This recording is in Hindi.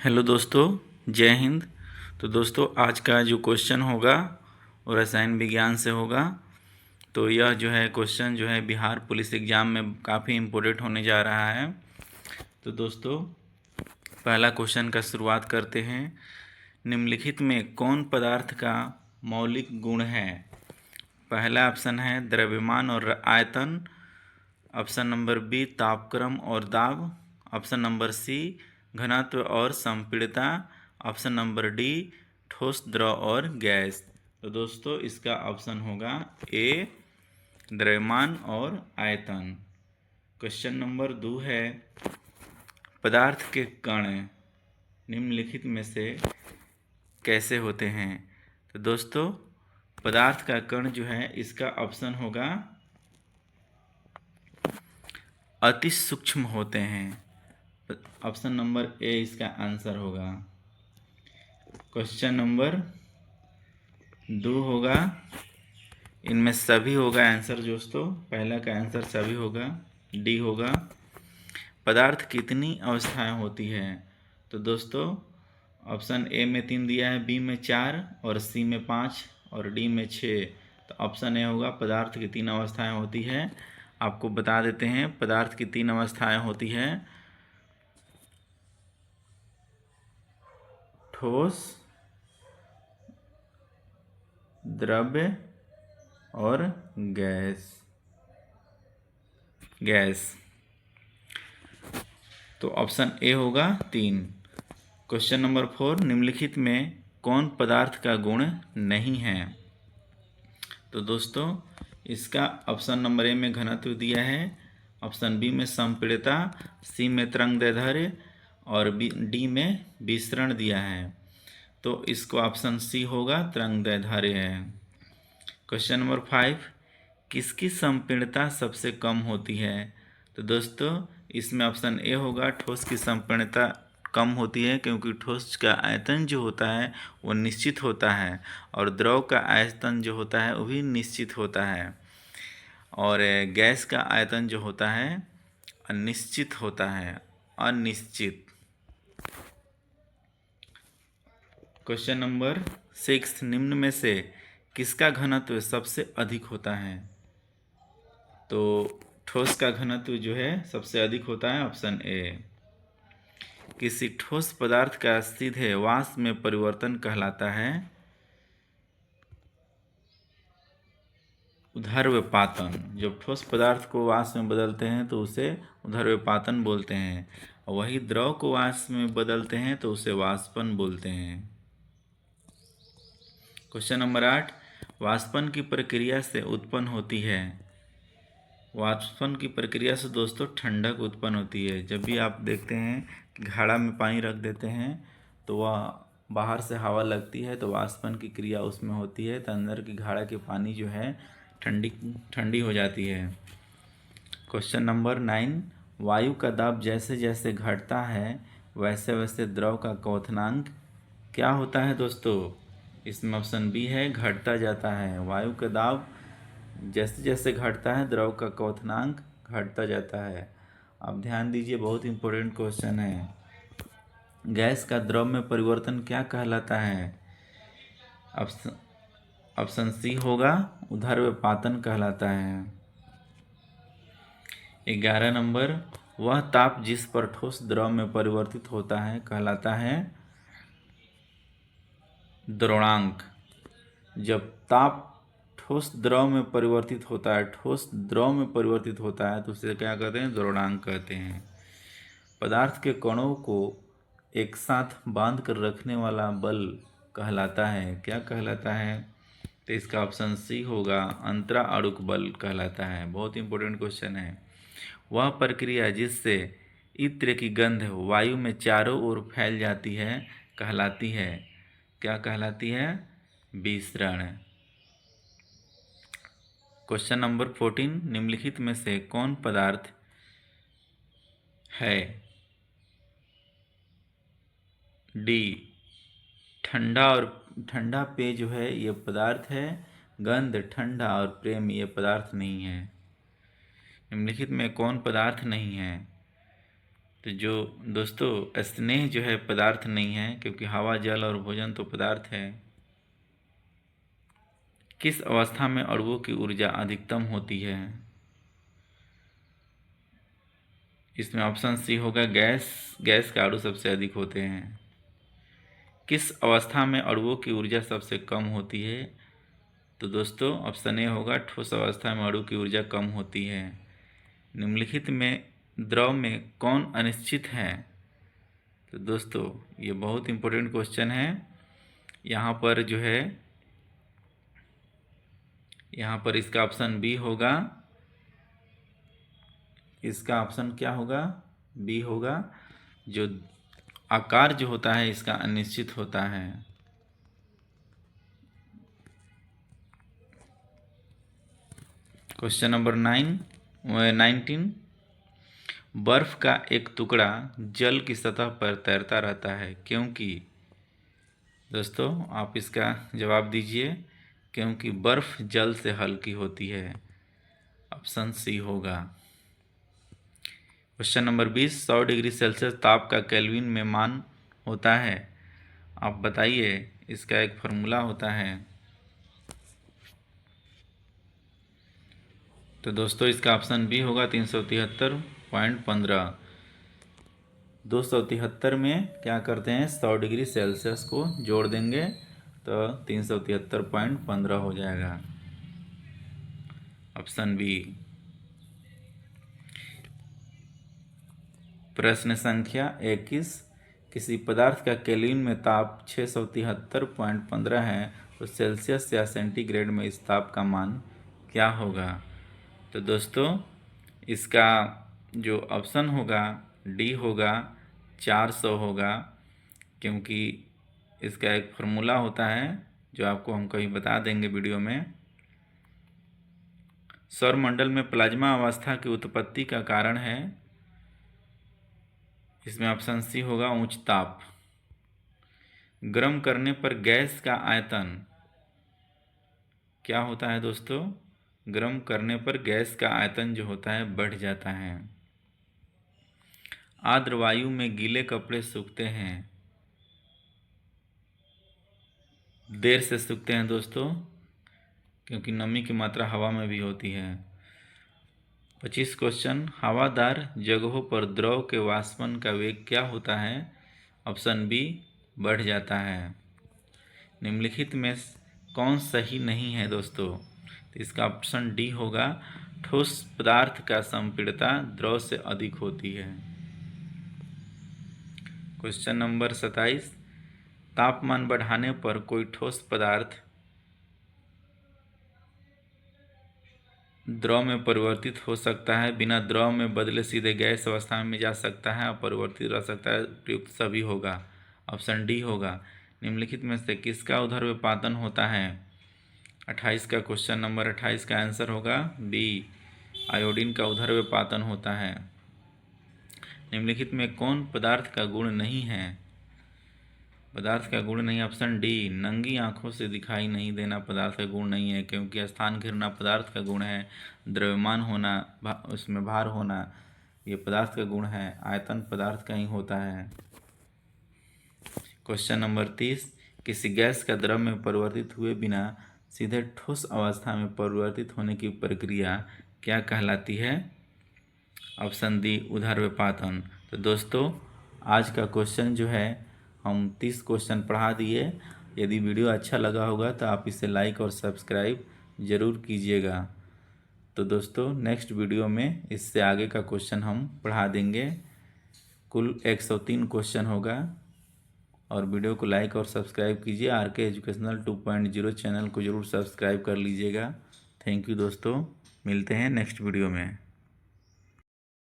हेलो दोस्तों, जय हिंद। तो दोस्तों, आज का जो क्वेश्चन होगा वो रसायन विज्ञान से होगा। तो यह जो है क्वेश्चन जो है बिहार पुलिस एग्ज़ाम में काफ़ी इम्पोर्टेंट होने जा रहा है। तो दोस्तों, पहला क्वेश्चन का शुरुआत करते हैं। निम्नलिखित में कौन पदार्थ का मौलिक गुण है? पहला ऑप्शन है द्रव्यमान और आयतन। ऑप्शन नंबर बी तापक्रम और दाब। ऑप्शन नंबर सी घनत्व और संपीड़ितता। ऑप्शन नंबर डी ठोस द्रव और गैस। तो दोस्तों, इसका ऑप्शन होगा ए द्रव्यमान और आयतन। क्वेश्चन नंबर 2 है, पदार्थ के कण निम्नलिखित में से कैसे होते हैं? तो दोस्तों, पदार्थ का कण जो है इसका ऑप्शन होगा अति सूक्ष्म होते हैं। ऑप्शन नंबर ए इसका आंसर होगा। क्वेश्चन नंबर 2 होगा, इनमें सभी होगा आंसर दोस्तों। पहला का आंसर सभी होगा, डी होगा। पदार्थ कितनी अवस्थाएं होती है? तो दोस्तों, ऑप्शन ए में 3 दिया है, बी में 4 और सी में 5 और डी में 6। तो ऑप्शन ए होगा, पदार्थ की 3 अवस्थाएं होती है। आपको बता देते हैं पदार्थ की 3 अवस्थाएं होती है, ठोस, द्रव्य और गैस। तो ऑप्शन ए होगा 3। क्वेश्चन नंबर 4, निम्नलिखित में कौन पदार्थ का गुण नहीं है? तो दोस्तों, इसका ऑप्शन नंबर ए में घनत्व दिया है, ऑप्शन बी में संपीड़ितता, सी में तरंगदैर्ध्य और डी में विसरण दिया है। तो इसको ऑप्शन सी होगा, तरंगदैर्ध्य है। क्वेश्चन नंबर 5, किसकी संपीड़ितता सबसे कम होती है? तो दोस्तों, इसमें ऑप्शन ए होगा, ठोस की संपीड़ितता कम होती है, क्योंकि ठोस का आयतन जो होता है वो निश्चित होता है और द्रव का आयतन जो होता है वो भी निश्चित होता है, और गैस का आयतन जो होता है अनिश्चित होता है, अनिश्चित। क्वेश्चन नंबर 6, निम्न में से किसका घनत्व सबसे अधिक होता है? तो ठोस का घनत्व जो है सबसे अधिक होता है, ऑप्शन ए। किसी ठोस पदार्थ का सीधे वाष्प में परिवर्तन कहलाता है ऊर्ध्वपातन। जब ठोस पदार्थ को वाष्प में बदलते हैं तो उसे ऊर्ध्वपातन बोलते हैं, और वही द्रव को वाष्प में बदलते हैं तो उसे वाष्पन बोलते हैं। क्वेश्चन नंबर 8, वाष्पन की प्रक्रिया से उत्पन्न होती है। वाष्पन की प्रक्रिया से दोस्तों ठंडक उत्पन्न होती है। जब भी आप देखते हैं कि घड़ा में पानी रख देते हैं तो वह बाहर से हवा लगती है, तो वाष्पन की क्रिया उसमें होती है, तो अंदर की घड़ा के पानी जो है ठंडी हो जाती है। क्वेश्चन नंबर 9, वायु का दाब जैसे जैसे घटता है वैसे वैसे द्रव का क्वथनांक क्या होता है? दोस्तों, इसमें ऑप्शन बी है, घटता जाता है। वायु का दाब जैसे जैसे घटता है द्रव का क्वथनांक घटता जाता है। आप ध्यान दीजिए, बहुत इंपॉर्टेंट क्वेश्चन है। गैस का द्रव में परिवर्तन क्या कहलाता है? ऑप्शन सी होगा, ऊर्ध्वपातन कहलाता है। 11 नंबर, वह ताप जिस पर ठोस द्रव में परिवर्तित होता है कहलाता है द्रोणांक। जब ताप ठोस द्रव में परिवर्तित होता है, ठोस द्रव में परिवर्तित होता है, तो उसे क्या कहते हैं? द्रोणांक कहते हैं। पदार्थ के कणों को एक साथ बांध कर रखने वाला बल कहलाता है, क्या कहलाता है? तो इसका ऑप्शन सी होगा, अंतरा अणुक बल कहलाता है। बहुत इंपॉर्टेंट क्वेश्चन है। वह प्रक्रिया जिससे इत्र की गंध वायु में चारों ओर फैल जाती है कहलाती है, क्या कहलाती है? विसरण। क्वेश्चन नंबर 14, निम्नलिखित में से कौन पदार्थ है? डी ठंडा पेय जो है ये पदार्थ है, गंध, ठंडा और प्रेम ये पदार्थ नहीं है। निम्नलिखित में कौन पदार्थ नहीं है? तो जो दोस्तों स्नेह जो है पदार्थ नहीं है, क्योंकि हवा, जल और भोजन तो पदार्थ है। किस अवस्था में अणुओं की ऊर्जा अधिकतम होती है? इसमें ऑप्शन सी होगा गैस। गैस के अणु सबसे अधिक होते हैं। किस अवस्था में अणुओं की ऊर्जा सबसे कम होती है? तो दोस्तों ऑप्शन ए होगा ठोस अवस्था में अणु की ऊर्जा कम होती है। निम्नलिखित में द्रव में कौन अनिश्चित है? तो दोस्तों ये बहुत इंपॉर्टेंट क्वेश्चन है। यहाँ पर जो है, यहाँ पर इसका ऑप्शन बी होगा। इसका ऑप्शन क्या होगा? बी होगा। जो आकार जो होता है इसका अनिश्चित होता है। Question number 19। बर्फ का एक टुकड़ा जल की सतह पर तैरता रहता है क्योंकि? दोस्तों आप इसका जवाब दीजिए। क्योंकि बर्फ जल से हल्की होती है। ऑप्शन सी होगा। Question number 20। 100 डिग्री सेल्सियस ताप का केल्विन में मान होता है। आप बताइए, इसका एक फार्मूला होता है। तो दोस्तों इसका ऑप्शन बी होगा 373.15। 273 में क्या करते हैं, 100 डिग्री सेल्सियस को जोड़ देंगे तो 373.15 हो जाएगा। Option B. प्रश्न संख्या 21। किसी पदार्थ का केल्विन में ताप 673.15 है तो सेल्सियस या सेंटीग्रेड में इस ताप का मान क्या होगा? तो दोस्तों इसका जो ऑप्शन होगा डी होगा, 400 होगा। क्योंकि इसका एक फार्मूला होता है जो आपको हम कभी बता देंगे वीडियो में। सौरमंडल में प्लाज्मा अवस्था की उत्पत्ति का कारण है। इसमें ऑप्शन सी होगा उच्च ताप। गर्म करने पर गैस का आयतन क्या होता है दोस्तों? गर्म करने पर गैस का आयतन जो होता है बढ़ जाता है। आर्द्र वायु में गीले कपड़े सूखते हैं, देर से सूखते हैं दोस्तों, क्योंकि नमी की मात्रा हवा में भी होती है। 25 क्वेश्चन। हवादार जगहों पर द्रव के वाष्पन का वेग क्या होता है? ऑप्शन बी बढ़ जाता है। निम्नलिखित में कौन सही नहीं है दोस्तों? तो इसका ऑप्शन डी होगा, ठोस पदार्थ का संपीड़ितता द्रव से अधिक होती है। Question number 27। तापमान बढ़ाने पर कोई ठोस पदार्थ द्रव में परिवर्तित हो सकता है, बिना द्रव में बदले सीधे गैस अवस्था में जा सकता है और परिवर्तित रह सकता है। प्रयुक्त सभी होगा। ऑप्शन डी होगा। निम्नलिखित में से किसका ऊर्ध्वपातन होता है? 28 का क्वेश्चन नंबर 28 का आंसर होगा बी, आयोडीन का ऊर्ध्वपातन होता है। निम्नलिखित में कौन पदार्थ का गुण नहीं है? पदार्थ का गुण नहीं, ऑप्शन डी, नंगी आंखों से दिखाई नहीं देना पदार्थ का गुण नहीं है, क्योंकि स्थान घेरना पदार्थ का गुण है। द्रव्यमान होना, उसमें भार होना, ये पदार्थ का गुण है। आयतन पदार्थ का ही होता है। Question number 30। किसी गैस का द्रव में परिवर्तित हुए बिना सीधे ठोस अवस्था में परिवर्तित होने की प्रक्रिया क्या कहलाती है? ऑप्शन डी, ऊर्ध्वपातन। तो दोस्तों आज का क्वेश्चन जो है हम 30 क्वेश्चन पढ़ा दिए। यदि वीडियो अच्छा लगा होगा तो आप इसे लाइक और सब्सक्राइब ज़रूर कीजिएगा। तो दोस्तों नेक्स्ट वीडियो में इससे आगे का क्वेश्चन हम पढ़ा देंगे। कुल 103 क्वेश्चन होगा। और वीडियो को लाइक और सब्सक्राइब कीजिए। आरके एजुकेशनल 2.0 चैनल को ज़रूर सब्सक्राइब कर लीजिएगा। थैंक यू दोस्तों, मिलते हैं नेक्स्ट वीडियो में।